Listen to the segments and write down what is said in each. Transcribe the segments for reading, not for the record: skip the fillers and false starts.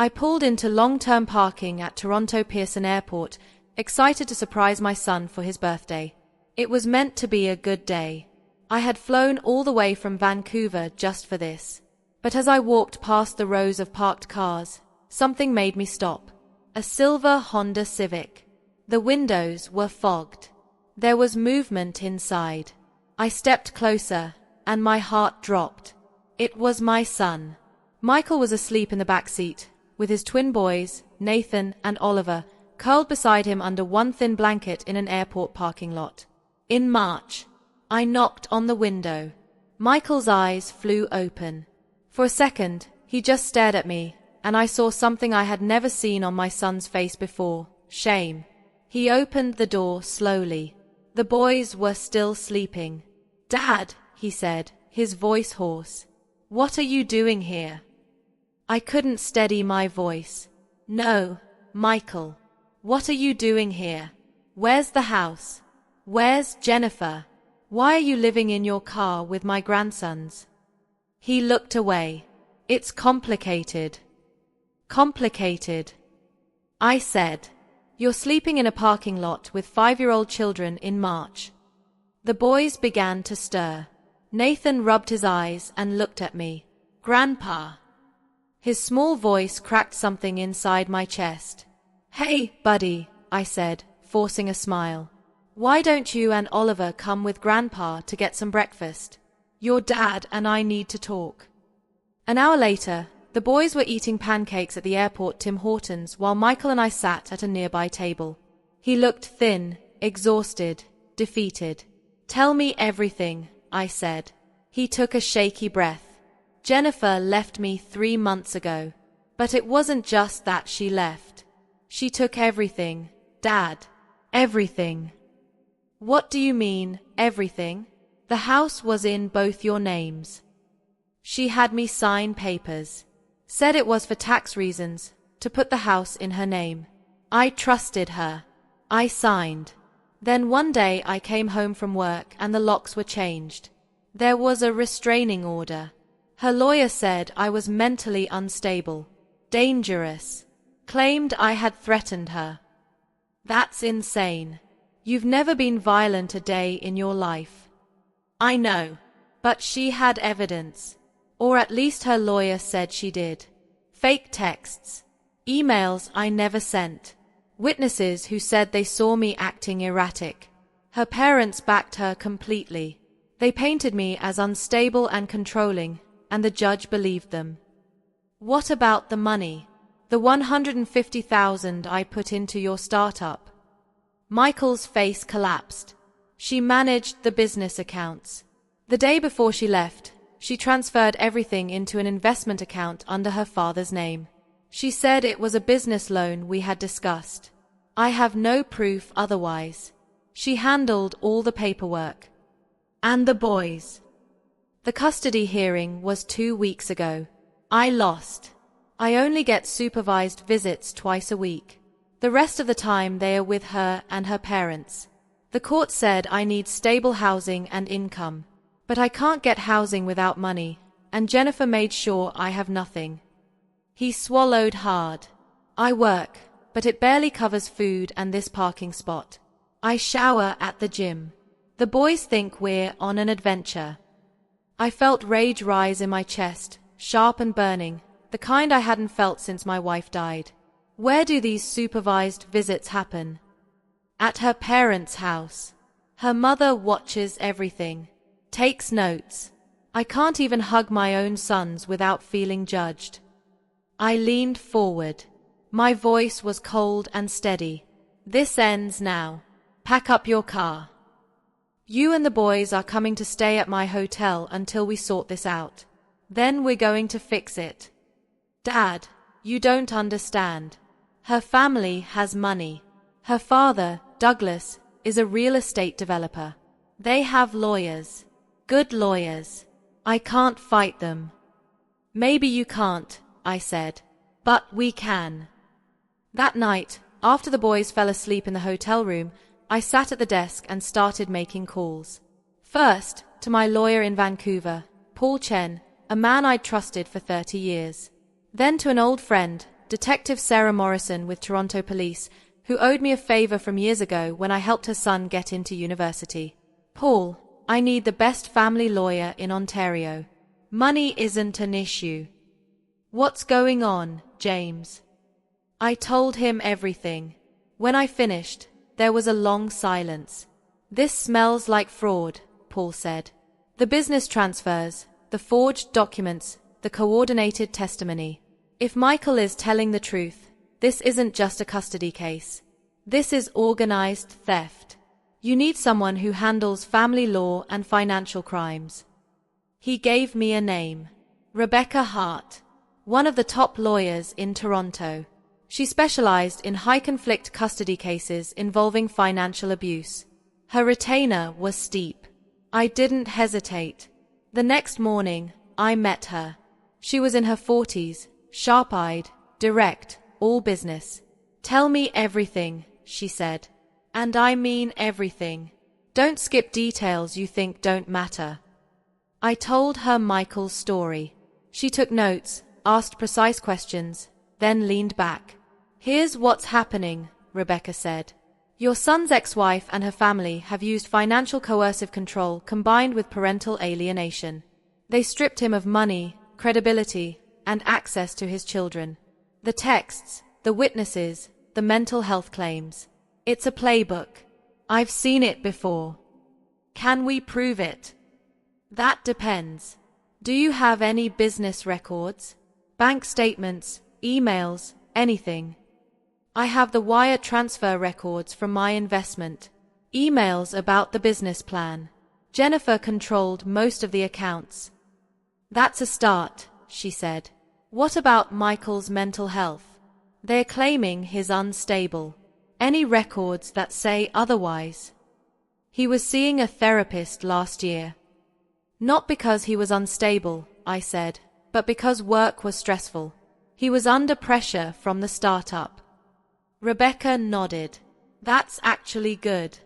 I pulled into long-term parking at Toronto Pearson Airport, excited to surprise my son for his birthday. It was meant to be a good day. I had flown all the way from Vancouver just for this. But as I walked past the rows of parked cars, something made me stop. A silver Honda Civic. The windows were fogged. There was movement inside. I stepped closer, and my heart dropped. It was my son. Michael was asleep in the back seat, with his twin boys, Nathan and Oliver, curled beside him under one thin blanket in an airport parking lot. In March, I knocked on the window. Michael's eyes flew open. For a second, he just stared at me, and I saw something I had never seen on my son's face before: shame. He opened the door slowly. The boys were still sleeping. "Dad," he said, his voice hoarse. "What are you doing here?" I couldn't steady my voice. "No, Michael. What are you doing here? Where's the house? Where's Jennifer? Why are you living in your car with my grandsons?" He looked away. "It's complicated." "Complicated?" I said. "You're sleeping in a parking lot with 5-year-old children in March." The boys began to stir. Nathan rubbed his eyes and looked at me. "Grandpa." His small voice cracked something inside my chest. "Hey, buddy," I said, forcing a smile. "Why don't you and Oliver come with Grandpa to get some breakfast? Your dad and I need to talk." An hour later, the boys were eating pancakes at the airport Tim Hortons while Michael and I sat at a nearby table. He looked thin, exhausted, defeated. "Tell me everything," I said. He took a shaky breath. "Jennifer left me 3 months ago. But it wasn't just that she left. She took everything, Dad. Everything." "What do you mean, everything? The house was in both your names." "She had me sign papers. Said it was for tax reasons, to put the house in her name. I trusted her. I signed. Then one day I came home from work and the locks were changed. There was a restraining order. Her lawyer said I was mentally unstable, dangerous, claimed I had threatened her." "That's insane. You've never been violent a day in your life." "I know. But she had evidence. Or at least her lawyer said she did. Fake texts. Emails I never sent. Witnesses who said they saw me acting erratic. Her parents backed her completely. They painted me as unstable and controlling, and the judge believed them." "What about the money? The $150,000 I put into your startup?" Michael's face collapsed. "She managed the business accounts. The day before she left, she transferred everything into an investment account under her father's name. She said it was a business loan we had discussed. I have no proof otherwise. She handled all the paperwork." "And the boys?" "The custody hearing was 2 weeks ago. I lost. I only get supervised visits twice a week. The rest of the time they are with her and her parents. The court said I need stable housing and income. But I can't get housing without money, and Jennifer made sure I have nothing." He swallowed hard. "I work, but it barely covers food and this parking spot. I shower at the gym. The boys think we're on an adventure." I felt rage rise in my chest, sharp and burning, the kind I hadn't felt since my wife died. "Where do these supervised visits happen?" "At her parents' house. Her mother watches everything. Takes notes. I can't even hug my own sons without feeling judged." I leaned forward. My voice was cold and steady. "This ends now. Pack up your car. You and the boys are coming to stay at my hotel until we sort this out. Then we're going to fix it." "Dad, you don't understand. Her family has money. Her father, Douglas, is a real estate developer. They have lawyers. Good lawyers. I can't fight them." "Maybe you can't," I said. "But we can." That night, after the boys fell asleep in the hotel room, I sat at the desk and started making calls. First, to my lawyer in Vancouver, Paul Chen, a man I'd trusted for 30 years. Then to an old friend, Detective Sarah Morrison with Toronto Police, who owed me a favor from years ago when I helped her son get into university. Paul, I need the best family lawyer in Ontario. Money isn't an issue. What's going on, James? I told him everything. When I finished, there was a long silence. This smells like fraud, Paul said. The business transfers, the forged documents, the coordinated testimony. If Michael is telling the truth, this isn't just a custody case. This is organized theft. You need someone who handles family law and financial crimes. He gave me a name. Rebecca Hart, one of the top lawyers in Toronto. She specialized in high-conflict custody cases involving financial abuse. Her retainer was steep. I didn't hesitate. The next morning, I met her. She was in her 40s, sharp-eyed, direct, all business. Tell me everything, she said. And I mean everything. Don't skip details you think don't matter. I told her Michael's story. She took notes, asked precise questions, then leaned back. Here's what's happening, Rebecca said. Your son's ex-wife and her family have used financial coercive control combined with parental alienation. They stripped him of money, credibility, and access to his children. The texts, the witnesses, the mental health claims. It's a playbook. I've seen it before. Can we prove it? That depends. Do you have any business records? Bank statements, emails, anything? I have the wire transfer records from my investment. Emails about the business plan. Jennifer controlled most of the accounts. That's a start, she said. What about Michael's mental health? They're claiming he's unstable. Any records that say otherwise? He was seeing a therapist last year. Not because he was unstable, I said, but because work was stressful. He was under pressure from the startup. Rebecca nodded. That's actually good.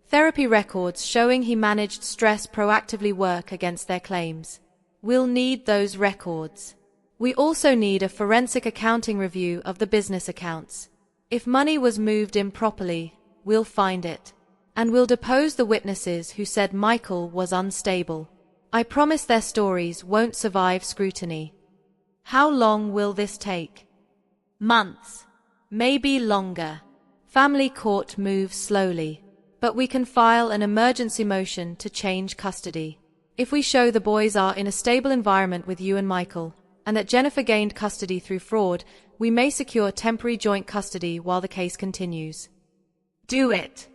Therapy records showing he managed stress proactively work against their claims. We'll need those records. We also need a forensic accounting review of the business accounts. If money was moved improperly, we'll find it. And we'll depose the witnesses who said Michael was unstable. I promise their stories won't survive scrutiny. How long will this take? Months. Maybe longer. Family court moves slowly. But we can file an emergency motion to change custody. If we show the boys are in a stable environment with you and Michael, and that Jennifer gained custody through fraud, we may secure temporary joint custody while the case continues. Do it!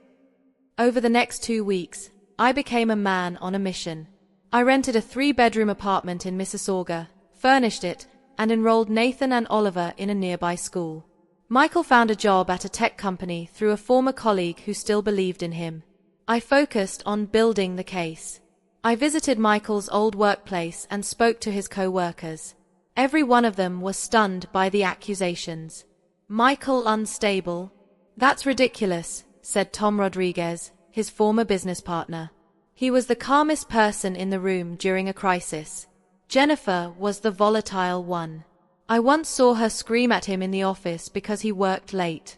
Over the next 2 weeks, I became a man on a mission. I rented a 3-bedroom apartment in Mississauga, furnished it, and enrolled Nathan and Oliver in a nearby school. Michael found a job at a tech company through a former colleague who still believed in him. I focused on building the case. I visited Michael's old workplace and spoke to his co-workers. Every one of them was stunned by the accusations. Michael unstable? That's ridiculous, said Tom Rodriguez, his former business partner. He was the calmest person in the room during a crisis. Jennifer was the volatile one. I once saw her scream at him in the office because he worked late.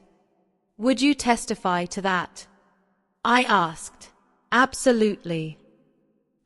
Would you testify to that? I asked. Absolutely.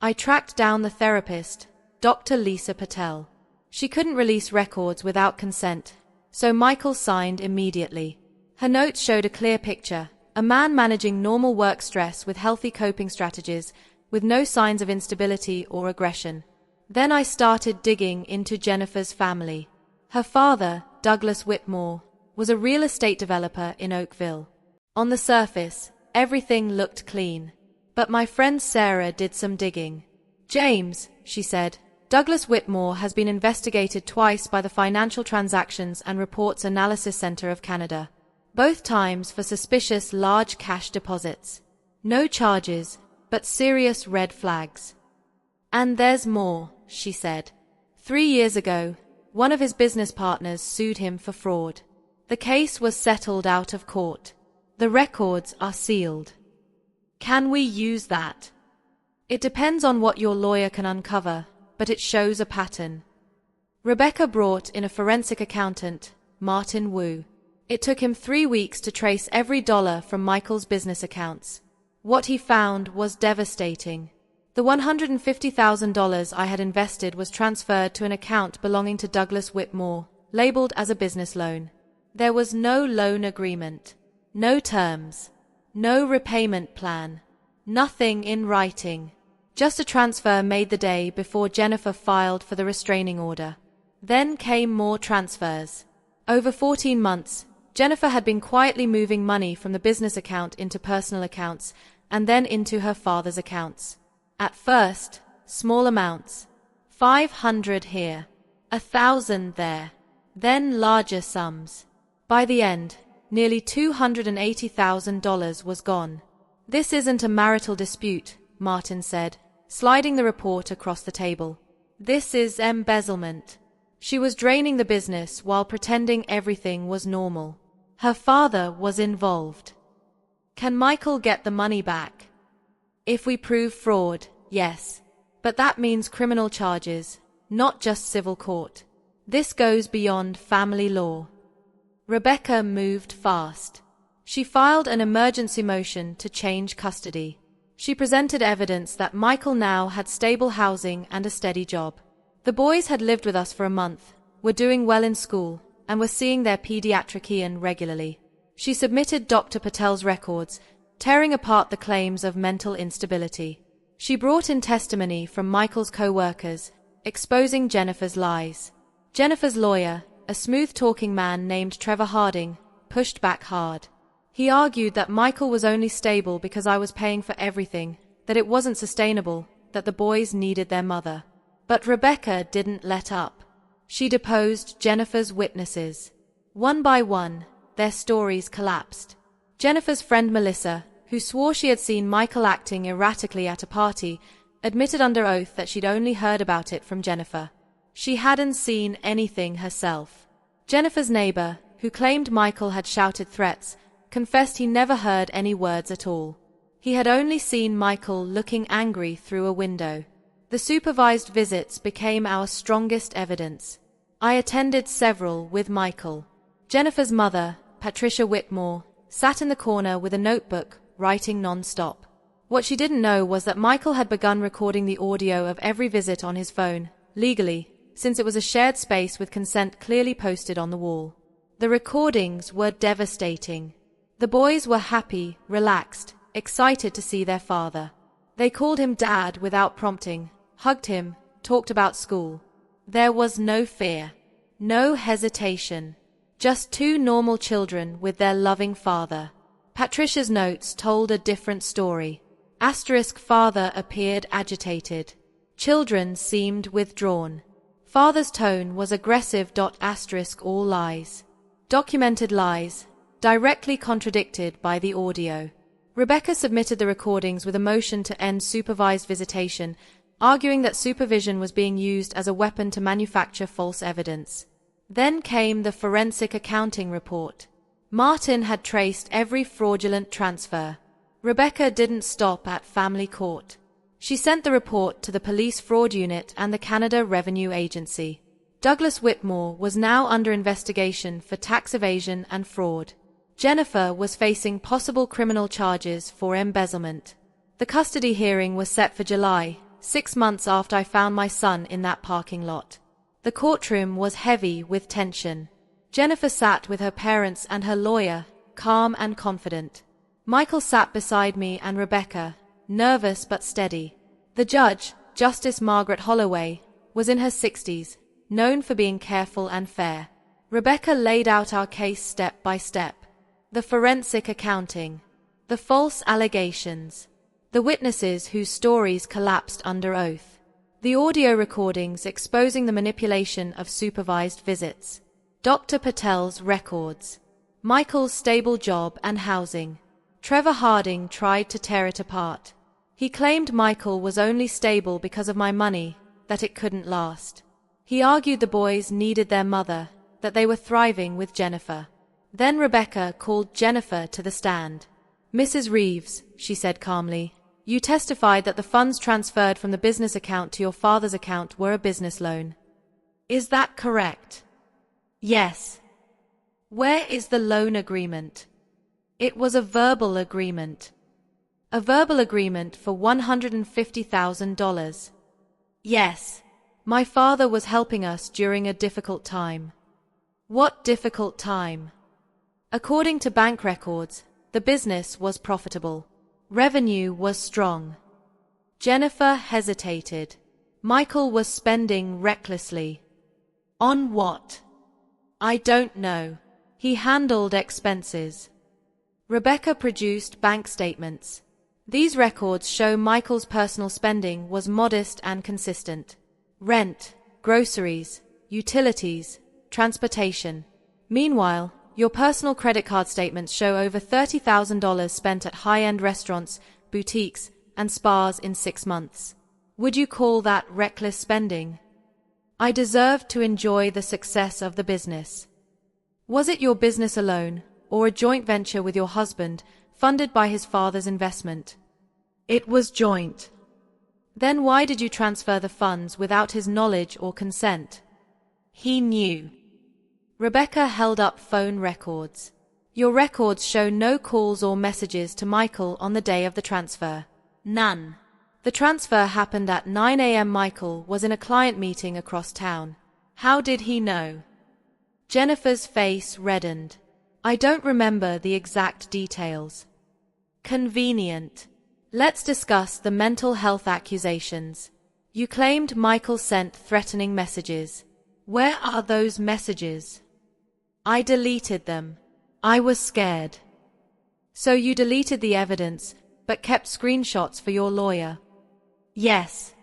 I tracked down the therapist, Dr. Lisa Patel. She couldn't release records without consent, so Michael signed immediately. Her notes showed a clear picture, a man managing normal work stress with healthy coping strategies, with no signs of instability or aggression. Then I started digging into Jennifer's family. Her father, Douglas Whitmore, was a real estate developer in Oakville. On the surface, everything looked clean. But my friend Sarah did some digging. James, she said, Douglas Whitmore has been investigated twice by the Financial Transactions and Reports Analysis Centre of Canada, both times for suspicious large cash deposits. No charges, but serious red flags. And there's more, she said. 3 years ago, one of his business partners sued him for fraud. The case was settled out of court. The records are sealed. Can we use that? It depends on what your lawyer can uncover, but it shows a pattern. Rebecca brought in a forensic accountant, Martin Wu. It took him 3 weeks to trace every dollar from Michael's business accounts. What he found was devastating. The $150,000 I had invested was transferred to an account belonging to Douglas Whitmore, labeled as a business loan. There was no loan agreement, no terms, no repayment plan, nothing in writing. Just a transfer made the day before Jennifer filed for the restraining order. Then came more transfers. Over 14 months, Jennifer had been quietly moving money from the business account into personal accounts and then into her father's accounts. At first, small amounts, 500 here, 1,000 there, then larger sums. By the end, nearly $280,000 was gone. This isn't a marital dispute, Martin said, sliding the report across the table. This is embezzlement. She was draining the business while pretending everything was normal. Her father was involved. Can Michael get the money back? If we prove fraud, yes. But that means criminal charges, not just civil court. This goes beyond family law. Rebecca moved fast. She filed an emergency motion to change custody. She presented evidence that Michael now had stable housing and a steady job. The boys had lived with us for a month, were doing well in school, and were seeing their pediatrician regularly. She submitted Dr. Patel's records, tearing apart the claims of mental instability. She brought in testimony from Michael's co-workers, exposing Jennifer's lies. Jennifer's lawyer, a smooth-talking man named Trevor Harding, pushed back hard. He argued that Michael was only stable because I was paying for everything, that it wasn't sustainable, that the boys needed their mother. But Rebecca didn't let up. She deposed Jennifer's witnesses. One by one, their stories collapsed. Jennifer's friend Melissa, who swore she had seen Michael acting erratically at a party, admitted under oath that she'd only heard about it from Jennifer. She hadn't seen anything herself. Jennifer's neighbor, who claimed Michael had shouted threats, confessed he never heard any words at all. He had only seen Michael looking angry through a window. The supervised visits became our strongest evidence. I attended several with Michael. Jennifer's mother, Patricia Whitmore, sat in the corner with a notebook, writing non-stop. What she didn't know was that Michael had begun recording the audio of every visit on his phone, legally, since it was a shared space with consent clearly posted on the wall. The recordings were devastating. The boys were happy, relaxed, excited to see their father. They called him Dad without prompting, hugged him, talked about school. There was no fear, no hesitation, just two normal children with their loving father. Patricia's notes told a different story. Father appeared agitated. Children seemed withdrawn. Father's tone was aggressive. All lies. Documented lies, directly contradicted by the audio. Rebecca submitted the recordings with a motion to end supervised visitation, arguing that supervision was being used as a weapon to manufacture false evidence. Then came the forensic accounting report. Martin had traced every fraudulent transfer. Rebecca didn't stop at family court. She sent the report to the Police Fraud Unit and the Canada Revenue Agency. Douglas Whitmore was now under investigation for tax evasion and fraud. Jennifer was facing possible criminal charges for embezzlement. The custody hearing was set for July, 6 months after I found my son in that parking lot. The courtroom was heavy with tension. Jennifer sat with her parents and her lawyer, calm and confident. Michael sat beside me and Rebecca, nervous but steady. The judge, Justice Margaret Holloway, was in her 60s, known for being careful and fair. Rebecca laid out our case step by step. The forensic accounting, the false allegations, the witnesses whose stories collapsed under oath, the audio recordings exposing the manipulation of supervised visits, Dr. Patel's records, Michael's stable job and housing. Trevor Harding tried to tear it apart. He claimed Michael was only stable because of my money, that it couldn't last. He argued the boys needed their mother, that they were thriving with Jennifer. Then Rebecca called Jennifer to the stand. "Mrs. Reeves," she said calmly, "you testified that the funds transferred from the business account to your father's account were a business loan. Is that correct?" "Yes." Where is the loan agreement? It was a verbal agreement. A verbal agreement for $150,000. Yes. My father was helping us during a difficult time. What difficult time? According to bank records, the business was profitable. Revenue was strong. Jennifer hesitated. Michael was spending recklessly. On what? I don't know. He handled expenses. Rebecca produced bank statements. These records show Michael's personal spending was modest and consistent. Rent, groceries, utilities, transportation. Meanwhile, your personal credit card statements show over $30,000 spent at high-end restaurants, boutiques, and spas in 6 months. Would you call that reckless spending? I deserved to enjoy the success of the business. Was it your business alone, or a joint venture with your husband, funded by his father's investment? It was joint. Then why did you transfer the funds without his knowledge or consent? He knew. Rebecca held up phone records. Your records show no calls or messages to Michael on the day of the transfer. None. The transfer happened at 9 a.m. Michael was in a client meeting across town. How did he know? Jennifer's face reddened. I don't remember the exact details. Convenient. Let's discuss the mental health accusations. You claimed Michael sent threatening messages. Where are those messages? I deleted them. I was scared. So you deleted the evidence, but kept screenshots for your lawyer? Yes.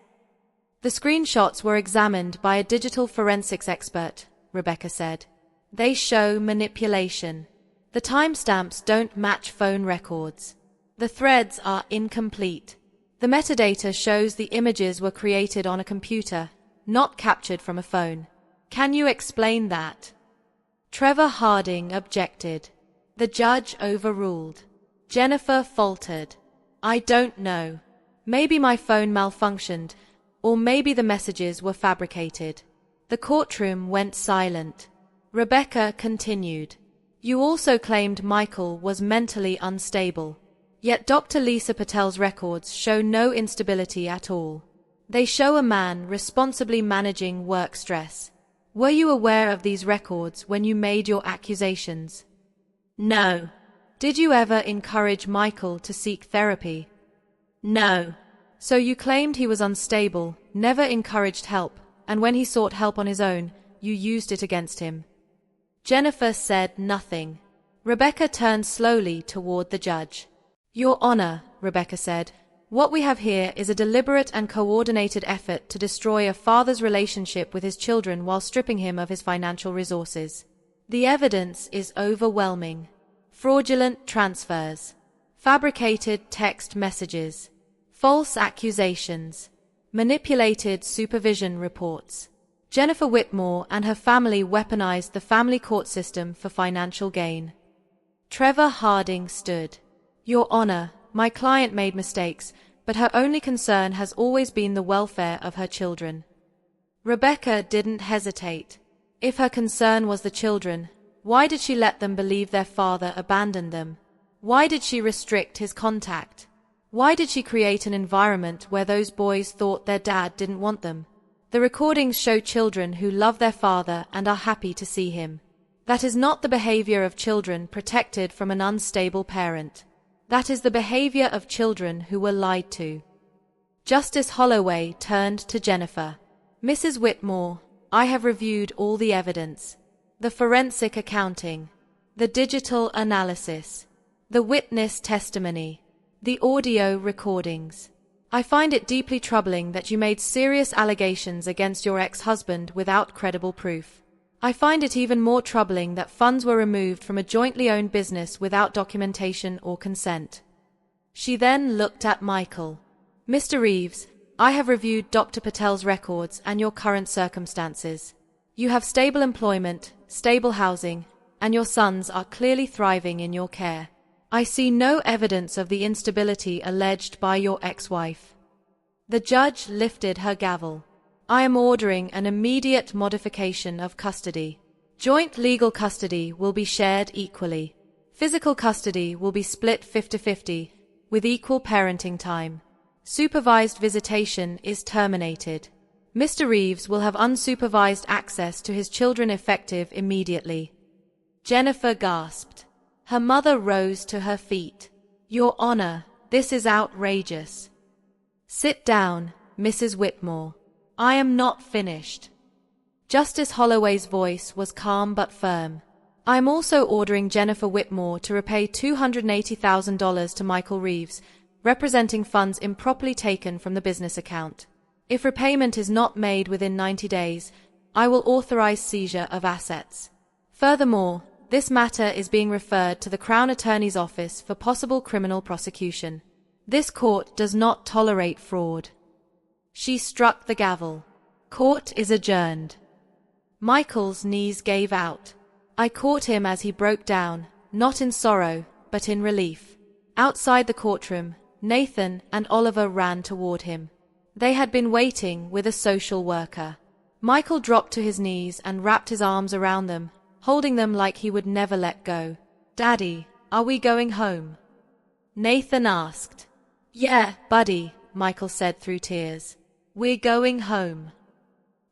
The screenshots were examined by a digital forensics expert, Rebecca said. They show manipulation. The timestamps don't match phone records. The threads are incomplete. The metadata shows the images were created on a computer, not captured from a phone. Can you explain that? Trevor Harding objected. The judge overruled. Jennifer faltered. I don't know. Maybe my phone malfunctioned, or maybe the messages were fabricated. The courtroom went silent. Rebecca continued. You also claimed Michael was mentally unstable. Yet Dr. Lisa Patel's records show no instability at all. They show a man responsibly managing work stress. Were you aware of these records when you made your accusations? No. Did you ever encourage Michael to seek therapy? No. So you claimed he was unstable, never encouraged help, and when he sought help on his own, you used it against him. Jennifer said nothing. Rebecca turned slowly toward the judge. Your Honor, Rebecca said, what we have here is a deliberate and coordinated effort to destroy a father's relationship with his children while stripping him of his financial resources. The evidence is overwhelming. Fraudulent transfers, fabricated text messages, false accusations, manipulated supervision reports. Jennifer Whitmore and her family weaponized the family court system for financial gain. Trevor Harding stood. Your Honor, my client made mistakes, but her only concern has always been the welfare of her children. Rebecca didn't hesitate. If her concern was the children, why did she let them believe their father abandoned them? Why did she restrict his contact? Why did she create an environment where those boys thought their dad didn't want them? The recordings show children who love their father and are happy to see him. That is not the behavior of children protected from an unstable parent. That is the behavior of children who were lied to. Justice Holloway turned to Jennifer. Mrs. Whitmore, I have reviewed all the evidence. The forensic accounting, the digital analysis, the witness testimony, the audio recordings. I find it deeply troubling that you made serious allegations against your ex-husband without credible proof. I find it even more troubling that funds were removed from a jointly owned business without documentation or consent. She then looked at Michael. Mr. Reeves, I have reviewed Dr. Patel's records and your current circumstances. You have stable employment, stable housing, and your sons are clearly thriving in your care. I see no evidence of the instability alleged by your ex-wife. The judge lifted her gavel. I am ordering an immediate modification of custody. Joint legal custody will be shared equally. Physical custody will be split 50-50, with equal parenting time. Supervised visitation is terminated. Mr. Reeves will have unsupervised access to his children effective immediately. Jennifer gasped. Her mother rose to her feet. Your Honor, this is outrageous. Sit down, Mrs. Whitmore. I am not finished. Justice Holloway's voice was calm but firm. I am also ordering Jennifer Whitmore to repay $280,000 to Michael Reeves, representing funds improperly taken from the business account. If repayment is not made within 90 days, I will authorize seizure of assets. Furthermore, this matter is being referred to the Crown Attorney's Office for possible criminal prosecution. This court does not tolerate fraud. She struck the gavel. Court is adjourned. Michael's knees gave out. I caught him as he broke down, not in sorrow, but in relief. Outside the courtroom, Nathan and Oliver ran toward him. They had been waiting with a social worker. Michael dropped to his knees and wrapped his arms around them, holding them like he would never let go. Daddy, are we going home? Nathan asked. Yeah, buddy, Michael said through tears. We're going home.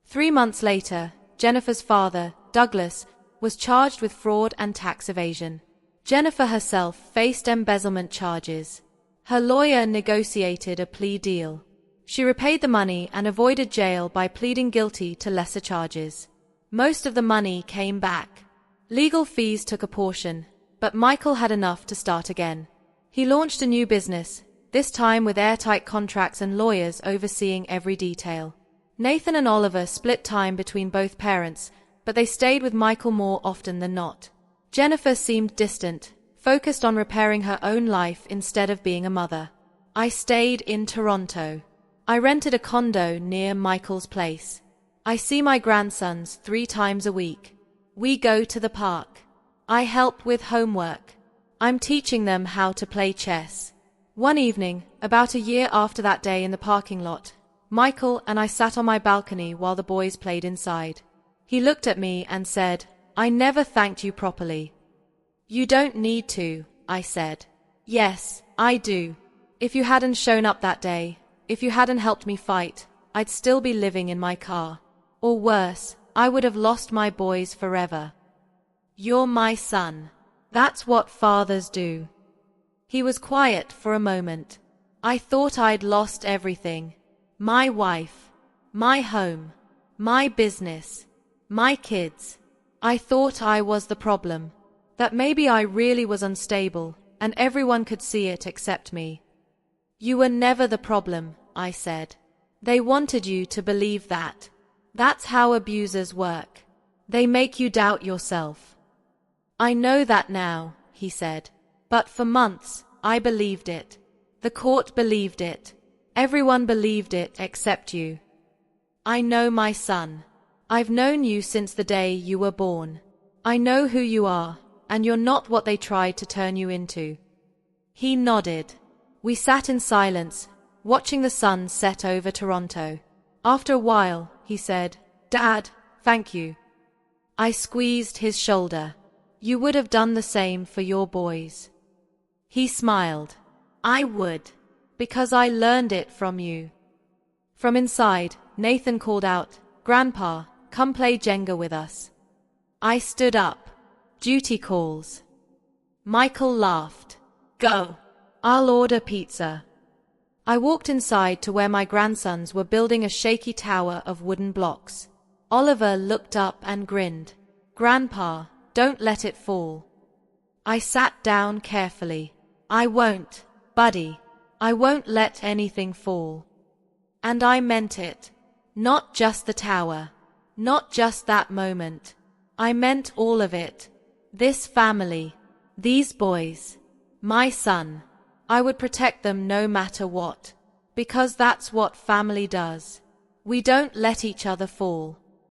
3 months later, Jennifer's father, Douglas, was charged with fraud and tax evasion. Jennifer herself faced embezzlement charges. Her lawyer negotiated a plea deal. She repaid the money and avoided jail by pleading guilty to lesser charges. Most of the money came back. Legal fees took a portion, but Michael had enough to start again. He launched a new business, this time with airtight contracts and lawyers overseeing every detail. Nathan and Oliver split time between both parents, but they stayed with Michael more often than not. Jennifer seemed distant, focused on repairing her own life instead of being a mother. I stayed in Toronto. I rented a condo near Michael's place. I see my grandsons 3 times a week. We go to the park. I help with homework. I'm teaching them how to play chess. One evening, about a year after that day in the parking lot, Michael and I sat on my balcony while the boys played inside. He looked at me and said, I never thanked you properly. You don't need to, I said. Yes, I do. If you hadn't shown up that day, if you hadn't helped me fight, I'd still be living in my car. Or worse, I would have lost my boys forever. You're my son. That's what fathers do. He was quiet for a moment. I thought I'd lost everything. My wife, my home, my business, my kids. I thought I was the problem. That maybe I really was unstable, and everyone could see it except me. You were never the problem, I said. They wanted you to believe that. That's how abusers work. They make you doubt yourself. I know that now, he said. But for months, I believed it. The court believed it. Everyone believed it except you. I know my son. I've known you since the day you were born. I know who you are, and you're not what they tried to turn you into. He nodded. We sat in silence, watching the sun set over Toronto. After a while, he said, Dad, thank you. I squeezed his shoulder. You would have done the same for your boys. He smiled. I would, because I learned it from you. From inside, Nathan called out, Grandpa, come play Jenga with us. I stood up. Duty calls. Michael laughed. Go. I'll order pizza. I walked inside to where my grandsons were building a shaky tower of wooden blocks. Oliver looked up and grinned. Grandpa, don't let it fall. I sat down carefully. I won't, buddy. I won't let anything fall. And I meant it. Not just the tower. Not just that moment. I meant all of it. This family. These boys. My son. I would protect them no matter what. Because that's what family does. We don't let each other fall.